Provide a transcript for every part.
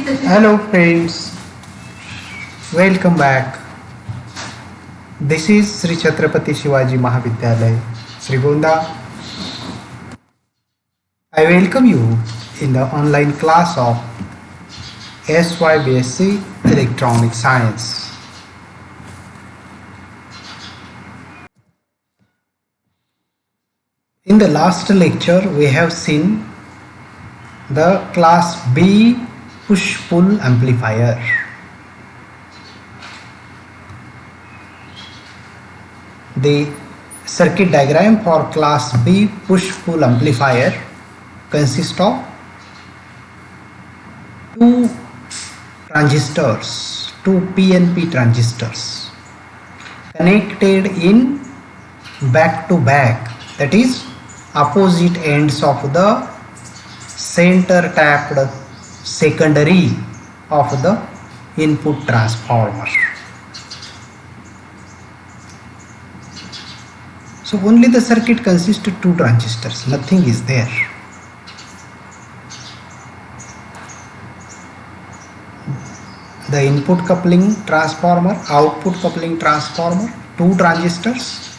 Hello friends, welcome back. This is Sri Chhatrapati Shivaji Mahavidyalaya, Srigonda. I welcome you in the online class of SYBSc Electronic Science. In the last lecture, we have seen the class B push-pull amplifier. The circuit diagram for class B push-pull amplifier consists of two transistors, two PNP transistors connected in back to back, that is opposite ends of the center tapped secondary of the input transformer. So only the circuit consists of two transistors, nothing is there. The input coupling transformer, output coupling transformer, two transistors,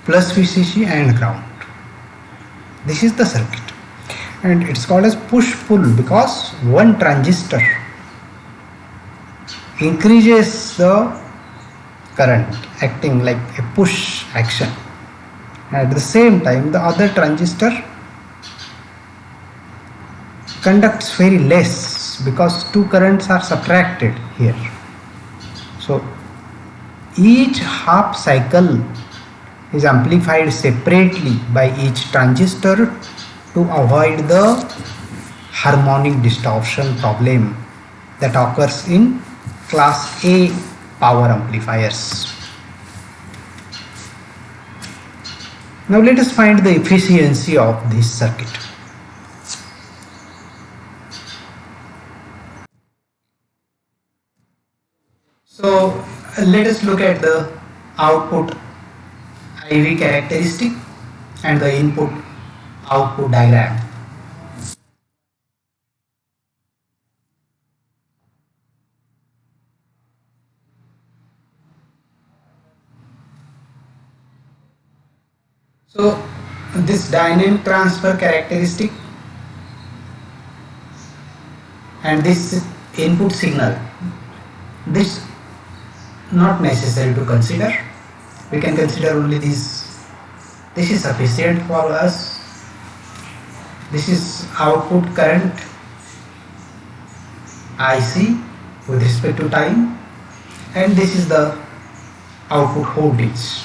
plus VCC and ground. This is the circuit, and it's called as push-pull because one transistor increases the current, acting like a push action. At the same time, the other transistor conducts very less because two currents are subtracted here. So each half cycle is amplified separately by each transistor to avoid the harmonic distortion problem that occurs in class A power amplifiers. Now let us find the efficiency of this circuit. So let us look at the output IV characteristic and the input output diagram. So this dynamic transfer characteristic and this input signal, this not necessary to consider. We can consider only this. This is sufficient for us. This is output current IC with respect to time, and this is the output voltage,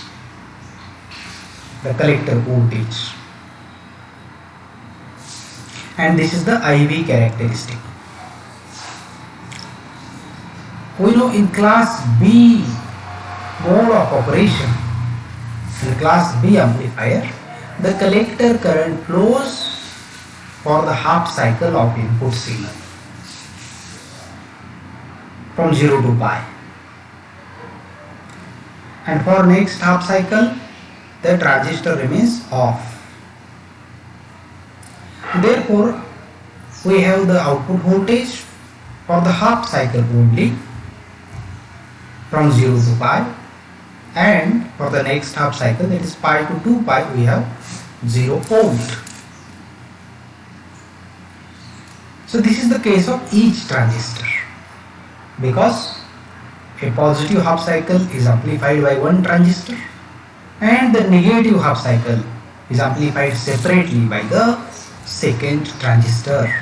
the collector voltage, and this is the IV characteristic. We know in class B mode of operation, in class B amplifier, the collector current flows for the half cycle of input signal from 0 to pi, and for next half cycle the transistor remains off. Therefore, we have the output voltage for the half cycle only from 0 to pi, and for the next half cycle, that is pi to 2 pi, we have 0 volt. So this is the case of each transistor, because a positive half cycle is amplified by one transistor and the negative half cycle is amplified separately by the second transistor.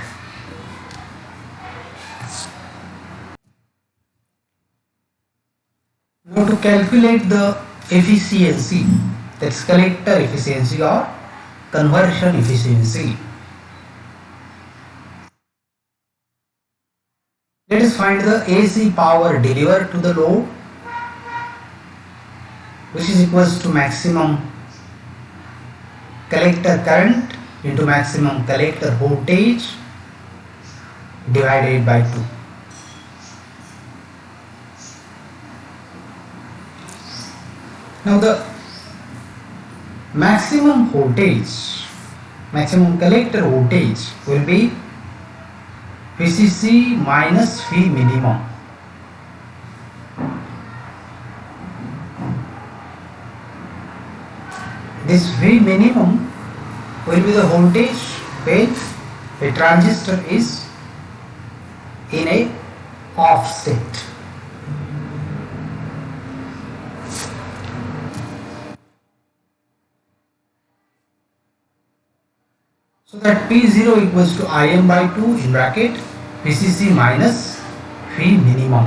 Now to calculate the efficiency, that's collector efficiency or conversion efficiency, let us find the AC power delivered to the load, which is equals to maximum collector current into maximum collector voltage divided by 2. Now the maximum voltage, maximum collector voltage will be VCC minus V minimum. This V minimum will be the voltage when a transistor is in a off state. So that P0 equals to Im by 2 in bracket VCC minus V minimum.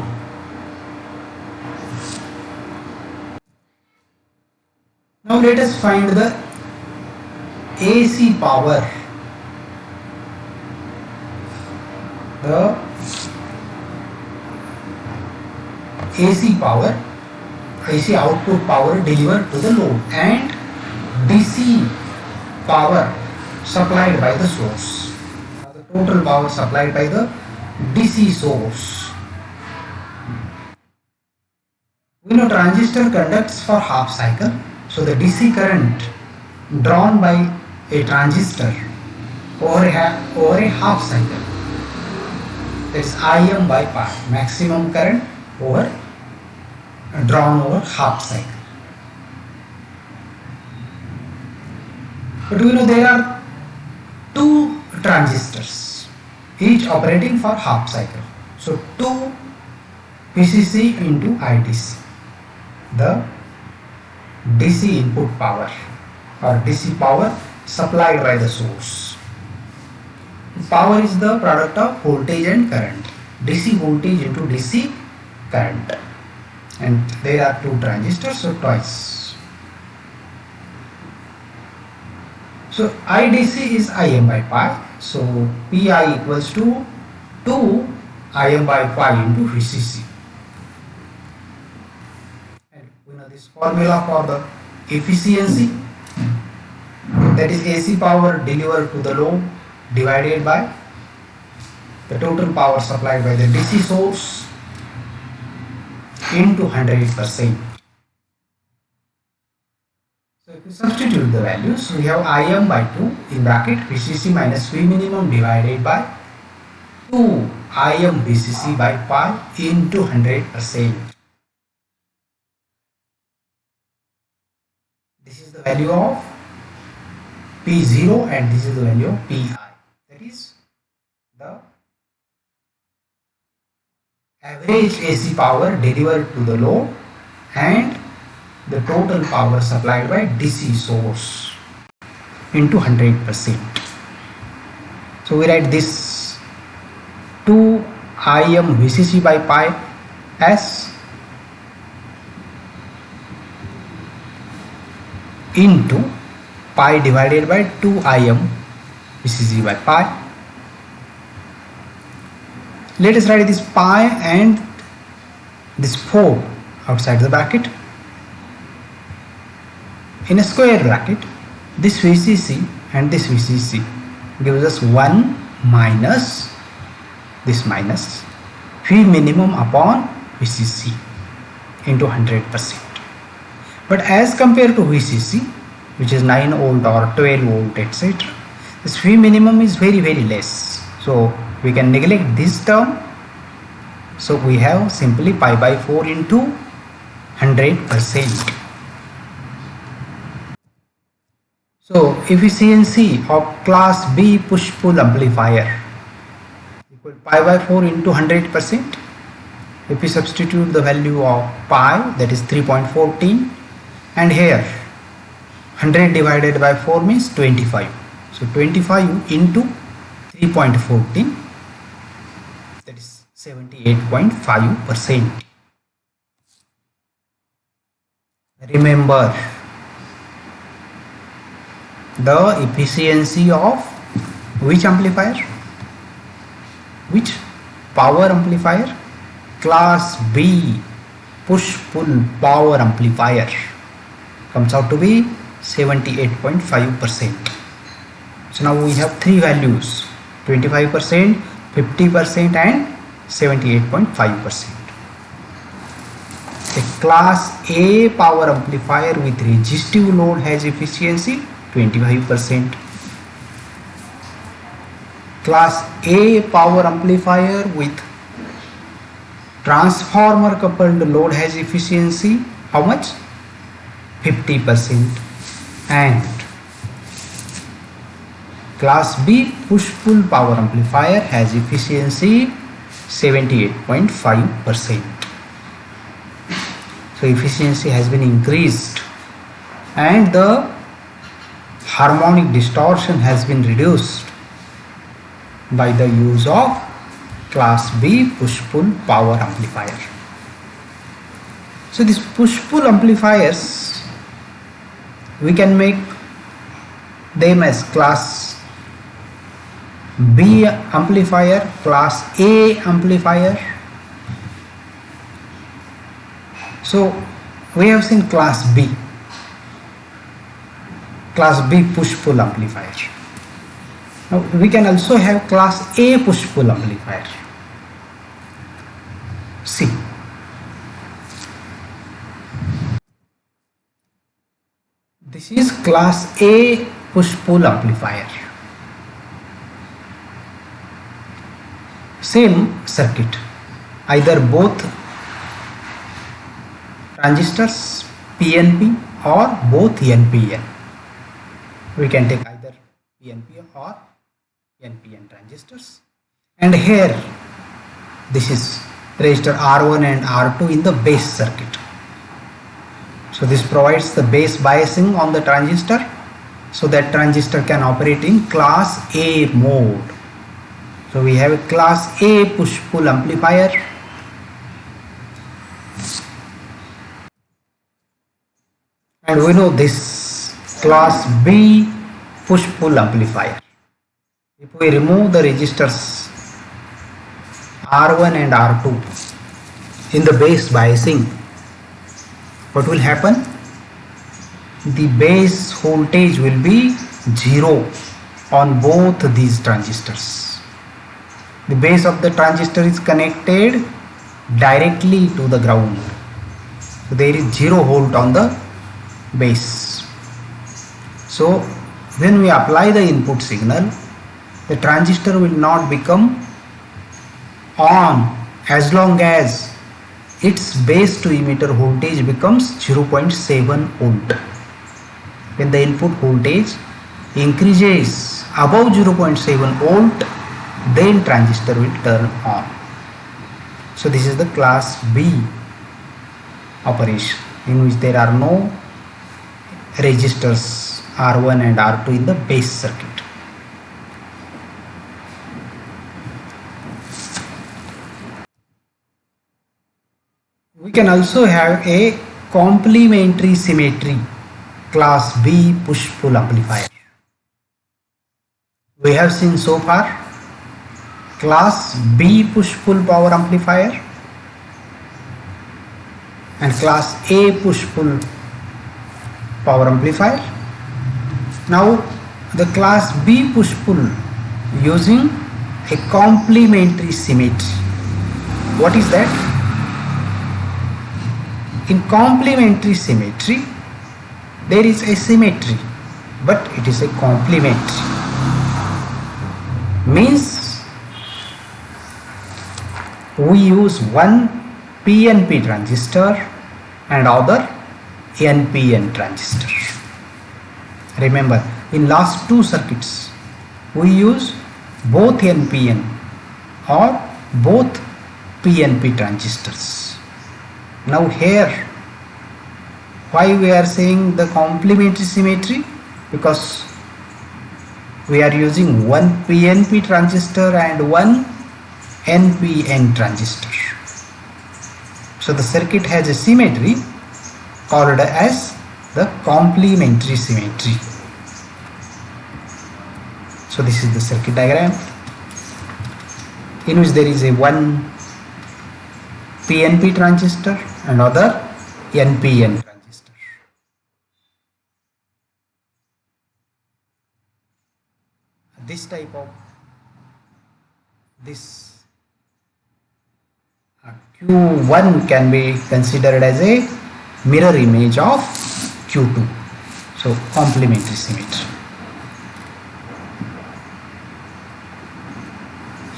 Now let us find the AC power. The AC output power delivered to the load and DC power supplied by the source. Now the total power supplied by the DC source. We know transistor conducts for half cycle. So the DC current drawn by a transistor over a half cycle, that is Im by pi, maximum current drawn over half cycle. But we know there are two transistors, each operating for half cycle. So 2 VCC into IDC, the DC input power or DC power supplied by the source. Power is the product of voltage and current. DC voltage into DC current. And there are two transistors, so twice. So IDC is Im by pi. So Pi equals to 2 Im by pi into VCC. And we know this formula for the efficiency, that is AC power delivered to the load divided by the total power supplied by the DC source into 100%. So if we substitute the values, we have Im by 2 in bracket VCC minus V minimum divided by 2 Im VCC by pi into 100%. This is the value of P0 and this is the value of Pi. That is the average AC power delivered to the load and the total power supplied by DC source into 100%. So we write this 2 Im VCC by pi as into pi divided by 2 Im VCC by pi. Let us write this pi and this 4 outside the bracket. In a square bracket, this VCC and this VCC gives us 1 minus this minus V minimum upon VCC into 100%. But as compared to VCC, which is 9 volt or 12 volt, etc., this V minimum is very less. So we can neglect this term. So we have simply pi by 4 into 100%. So efficiency of class B push-pull amplifier equal pi by 4 into 100%. If we substitute the value of pi, that is 3.14, and here 100 divided by 4 means 25. So 25 into 3.14, that is 78.5%. Remember, the efficiency of which amplifier? Which power amplifier? Class B push-pull power amplifier comes out to be 78.5%. So now we have three values: 25%, 50% and 78.5%. A class A power amplifier with resistive load has efficiency 25%. class A power amplifier with transformer coupled load has efficiency how much? 50%, and class B push-pull power amplifier has efficiency 78.5%. So efficiency has been increased and the harmonic distortion has been reduced by the use of class B push-pull power amplifier. So these push-pull amplifiers, we can make them as class B amplifier, class A amplifier. So we have seen class B push-pull amplifier. Now we can also have class A push-pull amplifier. See, this is class A push-pull amplifier. Same circuit, either both transistors PNP or both NPN. We can take either PNP or NPN transistors, and here this is resistor R1 and R2 in the base circuit. So this provides the base biasing on the transistor so that transistor can operate in class A mode. So we have a class A push-pull amplifier. And we know this class B push-pull amplifier. If we remove the resistors R1 and R2 in the base biasing, what will happen? The base voltage will be 0 on both these transistors. The base of the transistor is connected directly to the ground. So there is 0 volt on the base. So when we apply the input signal, the transistor will not become on as long as its base to emitter voltage becomes 0.7 volt. When the input voltage increases above 0.7 volt, then transistor will turn on. So this is the class B operation in which there are no resistors R1 and R2 in the base circuit. We can also have a complementary symmetry class B push-pull amplifier. We have seen so far class B push-pull power amplifier and class A push-pull power amplifier. Now the class B push-pull using a complementary symmetry. What is that? In complementary symmetry, there is a symmetry, but it is a complementary. Means we use one PNP transistor and other NPN transistor. Remember, in last two circuits, we use both NPN or both PNP transistors. Now here, why we are saying the complementary symmetry? Because we are using one PNP transistor and one NPN transistor. So the circuit has a symmetry called as the complementary symmetry. So this is the circuit diagram in which there is a one PNP transistor and other NPN transistor. This type of Q1 can be considered as a mirror image of Q2. So complementary symmetry.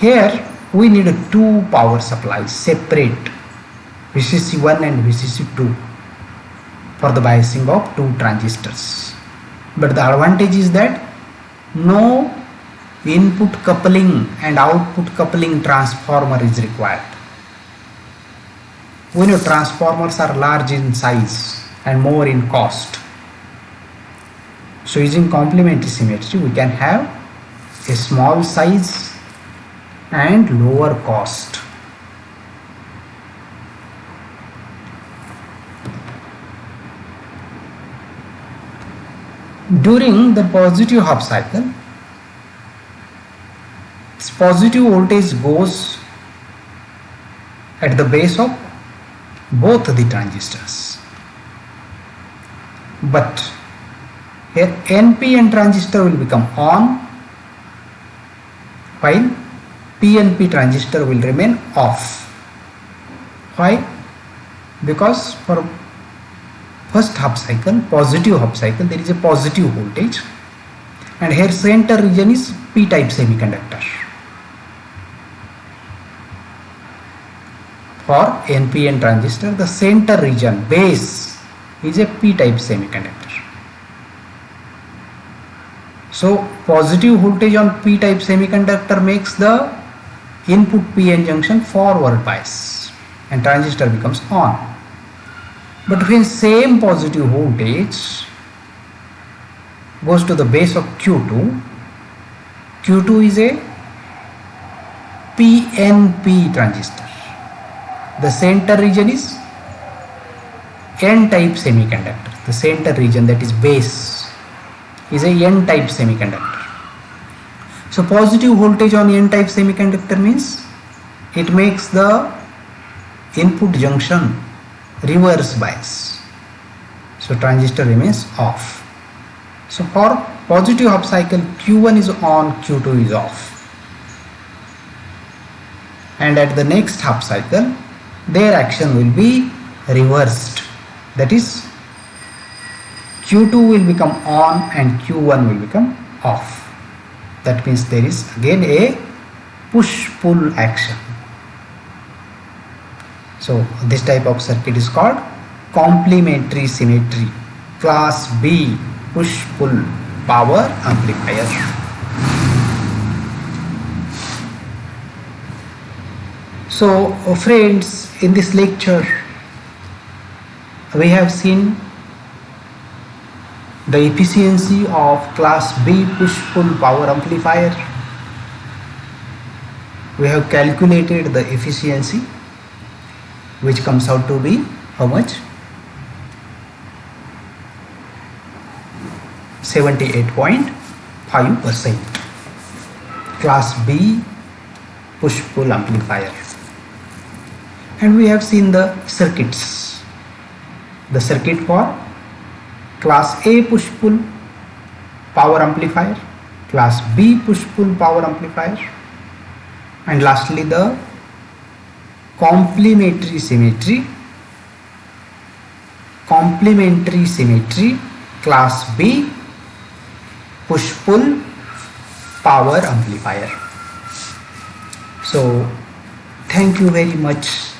Here we need two power supplies separate, VCC1 and VCC2, for the biasing of two transistors. But the advantage is that no input coupling and output coupling transformer is required. We know transformers are large in size and more in cost. So using complementary symmetry, we can have a small size and lower cost. During the positive half cycle, this positive voltage goes at the base of both the transistors. But here NPN transistor will become on, while PNP transistor will remain off. Why? Because for first half cycle, positive half cycle, there is a positive voltage, and here center region is p-type semiconductor. For NPN transistor, the center region, base, is a p-type semiconductor. So positive voltage on p-type semiconductor makes the input PN junction forward bias and transistor becomes on. But when same positive voltage goes to the base of Q2, Q2 is a PNP transistor. The center region is N-type semiconductor. The center region, that is base, is a N-type semiconductor. So positive voltage on N-type semiconductor means it makes the input junction reverse bias. So transistor remains off. So for positive half cycle, Q1 is on, Q2 is off. And at the next half cycle, their action will be reversed. That is, Q2 will become on and Q1 will become off. That means there is again a push-pull action. So this type of circuit is called complementary symmetry, class B push-pull power amplifier. So friends, in this lecture we have seen the efficiency of class B push-pull power amplifier. We have calculated the efficiency, which comes out to be how much? 78.5%. Class B push-pull amplifier. And we have seen the circuits. The circuit for class A push-pull power amplifier, class B push-pull power amplifier, and lastly the complementary symmetry class B push-pull power amplifier. So thank you very much.